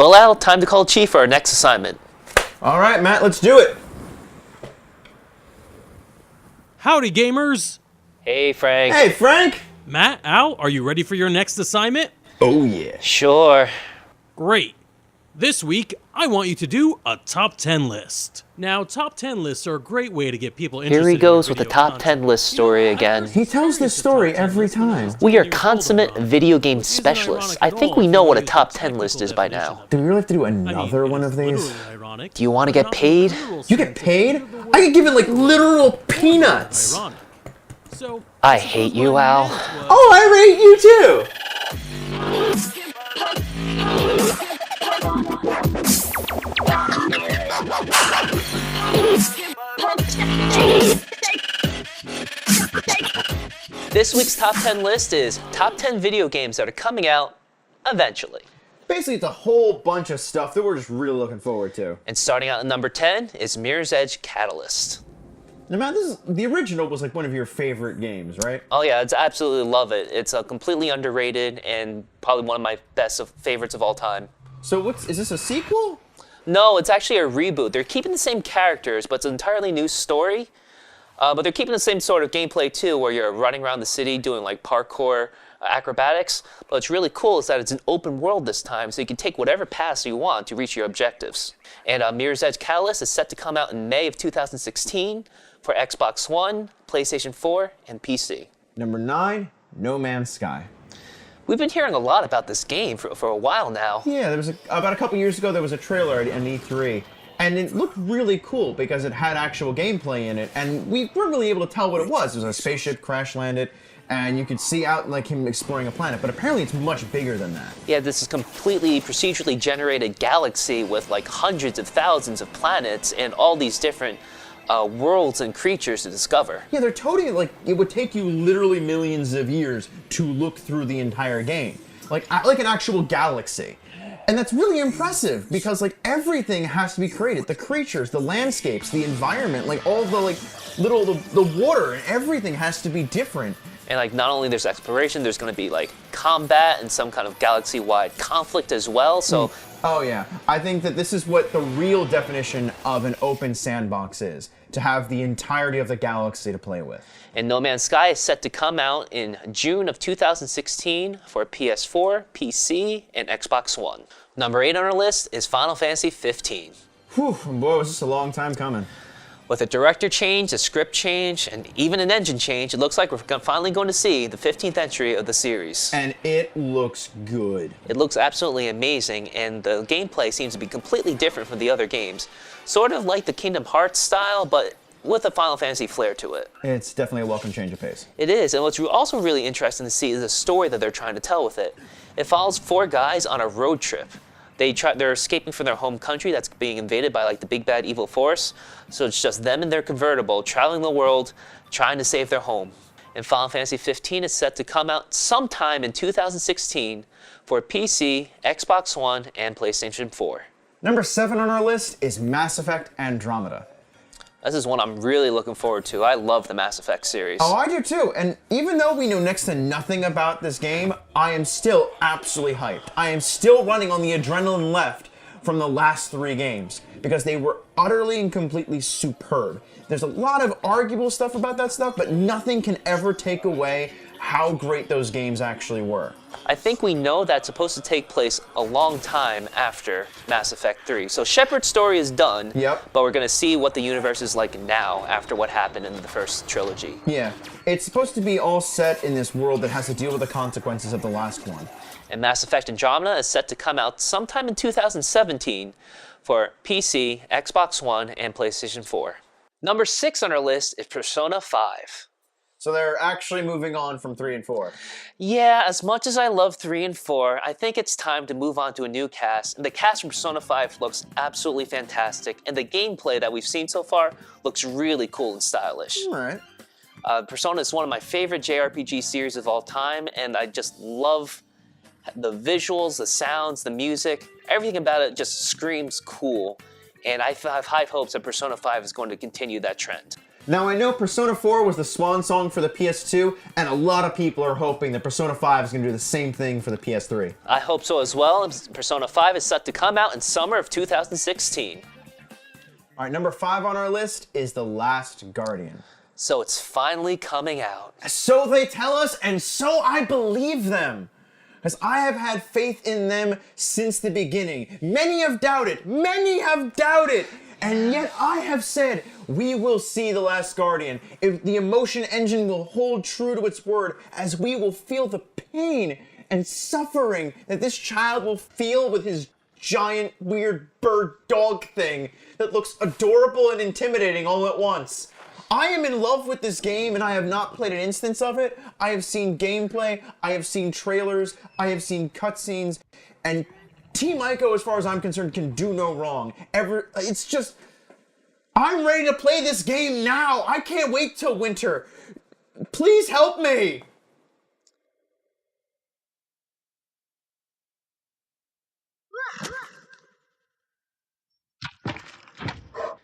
Well, Al, time to call Chief for our next assignment. All right, Matt, let's do it. Howdy, gamers! Hey, Frank. Hey, Frank. Matt, Al, are you ready for your next assignment? Oh, yeah. Sure. Great! This week, I want you to do a top 10 list. Now, top 10 lists are a great way to get people interested. Here he goes in with the video top content. 10 list story again. He tells this story every time. We are consummate video game specialists. I think we know what a top 10 list is by now. Do we really have to do another one of these? Do you want to get paid? You get paid? I get given, like, literal peanuts. So, I hate you, Al. Oh, I rate you too. This week's top 10 list is top 10 video games that are coming out eventually. Basically, it's a whole bunch of stuff that we're just really looking forward to. And starting out at number 10 is Mirror's Edge Catalyst. Now, Matt, the original was like one of your favorite games, right? Oh yeah, I absolutely love it. It's completely underrated and probably one of my favorites of all time. So is this a sequel? No, it's actually a reboot. They're keeping the same characters, but it's an entirely new story. But they're keeping the same sort of gameplay too, where you're running around the city doing like parkour acrobatics. But what's really cool is that it's an open world this time, so you can take whatever paths you want to reach your objectives. And Mirror's Edge Catalyst is set to come out in May of 2016 for Xbox One, PlayStation 4, and PC. Number 9, No Man's Sky. We've been hearing a lot about this game for a while now. Yeah, there was about a couple years ago, there was a trailer at an E3. And it looked really cool because it had actual gameplay in it, and we weren't really able to tell what it was. It was a spaceship crash landed, and you could see out like him exploring a planet, but apparently it's much bigger than that. Yeah, this is completely procedurally generated galaxy with like hundreds of thousands of planets and all these different worlds and creatures to discover. Yeah, they're totally like, it would take you literally millions of years to look through the entire game. Like an actual galaxy. And that's really impressive because like everything has to be created. The creatures, the landscapes, the environment, like all the like the water and everything has to be different. And like not only there's exploration, there's going to be like combat and some kind of galaxy-wide conflict as well. So Oh yeah, I think that this is what the real definition of an open sandbox is, to have the entirety of the galaxy to play with. And No Man's Sky is set to come out in June of 2016 for PS4, PC, and Xbox One. Number 8 on our list is Final Fantasy 15. Whew, boy, was this a long time coming. With a director change, a script change, and even an engine change, it looks like we're finally going to see the 15th entry of the series. And it looks good. It looks absolutely amazing, and the gameplay seems to be completely different from the other games. Sort of like the Kingdom Hearts style, but with a Final Fantasy flair to it. It's definitely a welcome change of pace. It is, and what's also really interesting to see is the story that they're trying to tell with it. It follows 4 guys on a road trip. They're escaping from their home country that's being invaded by like the big bad evil force. So it's just them in their convertible traveling the world, trying to save their home. And Final Fantasy 15 is set to come out sometime in 2016 for PC, Xbox One, and PlayStation 4. Number 7 on our list is Mass Effect Andromeda. This is one I'm really looking forward to. I love the Mass Effect series. Oh, I do too. And even though we know next to nothing about this game, I am still absolutely hyped. I am still running on the adrenaline left from the last 3 games because they were utterly and completely superb. There's a lot of arguable stuff about that stuff, but nothing can ever take away how great those games actually were. I think we know that's supposed to take place a long time after Mass Effect 3. So Shepard's story is done, Yep. but we're going to see what the universe is like now after what happened in the first trilogy. Yeah, it's supposed to be all set in this world that has to deal with the consequences of the last one. And Mass Effect Andromeda is set to come out sometime in 2017 for PC, Xbox One, and PlayStation 4. Number 6 on our list is Persona 5. So they're actually moving on from 3 and 4. Yeah, as much as I love 3 and 4, I think it's time to move on to a new cast. And the cast from Persona 5 looks absolutely fantastic, and the gameplay that we've seen so far looks really cool and stylish. All right. Persona is one of my favorite JRPG series of all time, and I just love the visuals, the sounds, the music. Everything about it just screams cool, and I have high hopes that Persona 5 is going to continue that trend. Now, I know Persona 4 was the swan song for the PS2, and a lot of people are hoping that Persona 5 is going to do the same thing for the PS3. I hope so as well. Persona 5 is set to come out in summer of 2016. All right, number 5 on our list is The Last Guardian. So it's finally coming out. So they tell us, and so I believe them. Because I have had faith in them since the beginning. Many have doubted, and yet I have said, we will see The Last Guardian. If the emotion engine will hold true to its word, as we will feel the pain and suffering that this child will feel with his giant, weird bird dog thing that looks adorable and intimidating all at once. I am in love with this game, and I have not played an instance of it. I have seen gameplay, I have seen trailers, I have seen cutscenes, and Team Ico, as far as I'm concerned, can do no wrong. It's just, I'm ready to play this game now. I can't wait till winter. Please help me.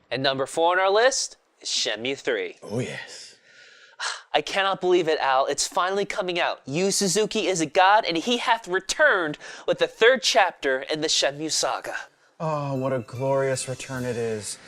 And number 4 on our list is Shenmue 3. Oh, yes. I cannot believe it, Al. It's finally coming out. Yu Suzuki is a god, and he hath returned with the 3rd chapter in the Shenmue saga. Oh, what a glorious return it is.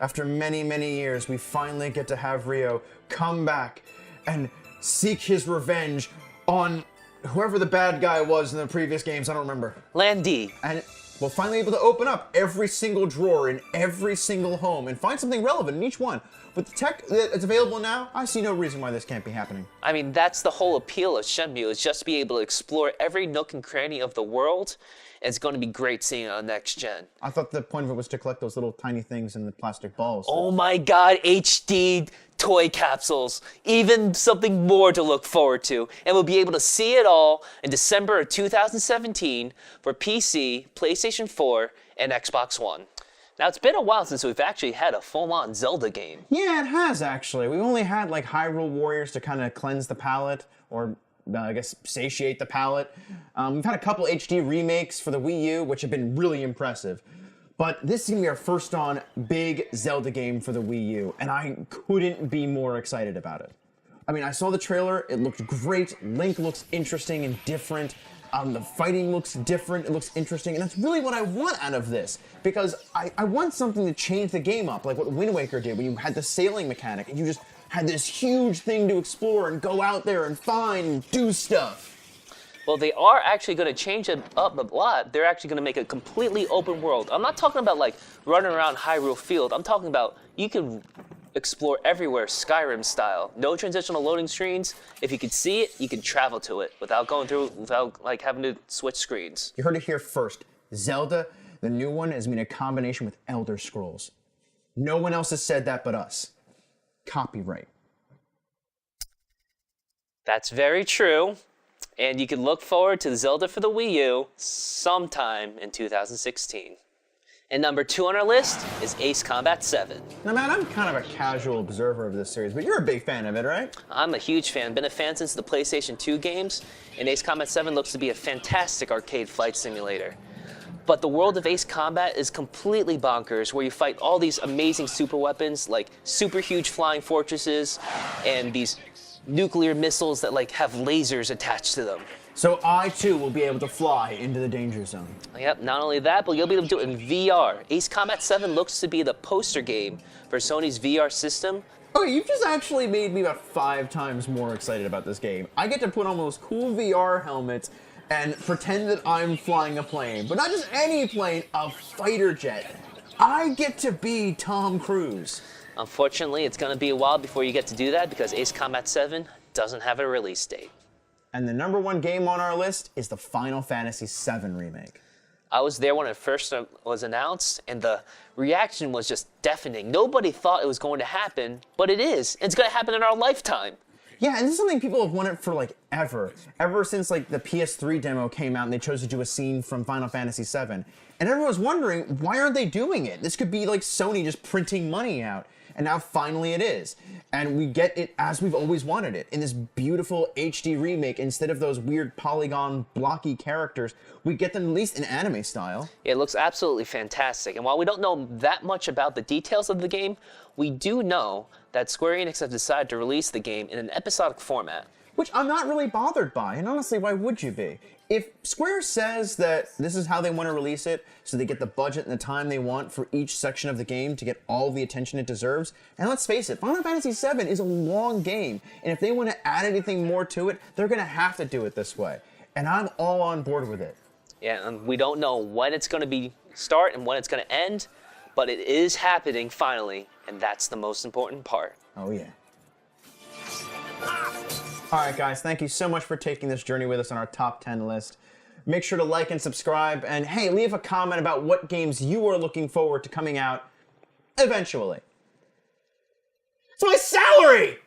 After many, many years, we finally get to have Ryo come back and seek his revenge on whoever the bad guy was in the previous games. I don't remember. Lan Di. And we're finally able to open up every single drawer in every single home and find something relevant in each one. With the tech that's available now, I see no reason why this can't be happening. I mean, that's the whole appeal of Shenmue, is just to be able to explore every nook and cranny of the world. And it's going to be great seeing it on next gen. I thought the point of it was to collect those little tiny things in the plastic balls. Oh my god, HD toy capsules. Even something more to look forward to. And we'll be able to see it all in December of 2017 for PC, PlayStation 4, and Xbox One. Now, it's been a while since we've actually had a full-on Zelda game. Yeah, it has, actually. We only had, like, Hyrule Warriors to kind of cleanse the palate, or, I guess, satiate the palate. We've had a couple HD remakes for the Wii U, which have been really impressive. But this is going to be our first on big Zelda game for the Wii U, and I couldn't be more excited about it. I mean, I saw the trailer, it looked great, Link looks interesting and different. The fighting looks different, it looks interesting, and that's really what I want out of this. Because I want something to change the game up, like what Wind Waker did, when you had the sailing mechanic, and you just had this huge thing to explore and go out there and find and do stuff. Well, they are actually going to change it up a lot. They're actually going to make a completely open world. I'm not talking about, like, running around Hyrule Field. I'm talking about you can explore everywhere, Skyrim style. No transitional loading screens. If you can see it, you can travel to it without like having to switch screens. You heard it here first. Zelda, the new one, is being a combination with Elder Scrolls. No one else has said that but us. Copyright. That's very true. And you can look forward to Zelda for the Wii U sometime in 2016. And number 2 on our list is Ace Combat 7. Now, Matt, I'm kind of a casual observer of this series, but you're a big fan of it, right? I'm a huge fan. Been a fan since the PlayStation 2 games, and Ace Combat 7 looks to be a fantastic arcade flight simulator. But the world of Ace Combat is completely bonkers, where you fight all these amazing super weapons, like super huge flying fortresses, and these nuclear missiles that like have lasers attached to them. So I, too, will be able to fly into the danger zone. Yep, not only that, but you'll be able to do it in VR. Ace Combat 7 looks to be the poster game for Sony's VR system. Okay, you've just actually made me about 5 times more excited about this game. I get to put on those cool VR helmets and pretend that I'm flying a plane. But not just any plane, a fighter jet. I get to be Tom Cruise. Unfortunately, it's going to be a while before you get to do that because Ace Combat 7 doesn't have a release date. And the number 1 game on our list is the Final Fantasy VII Remake. I was there when it first was announced, and the reaction was just deafening. Nobody thought it was going to happen, but it is. It's going to happen in our lifetime. Yeah, and this is something people have wanted for, like, ever. Ever since, like, the PS3 demo came out and they chose to do a scene from Final Fantasy VII. And everyone was wondering, why aren't they doing it? This could be, like, Sony just printing money out. And now, finally, it is. And we get it as we've always wanted it, in this beautiful HD remake. Instead of those weird polygon blocky characters, we get them at least in anime style. It looks absolutely fantastic. And while we don't know that much about the details of the game, we do know that Square Enix has decided to release the game in an episodic format. Which I'm not really bothered by, and honestly, why would you be? If Square says that this is how they want to release it, so they get the budget and the time they want for each section of the game to get all the attention it deserves, and let's face it, Final Fantasy VII is a long game, and if they want to add anything more to it, they're going to have to do it this way. And I'm all on board with it. Yeah, and we don't know when it's going to start and when it's going to end, but it is happening finally, and that's the most important part. Oh yeah. Alright guys, thank you so much for taking this journey with us on our top 10 list. Make sure to like and subscribe, and hey, leave a comment about what games you are looking forward to coming out eventually. It's my salary!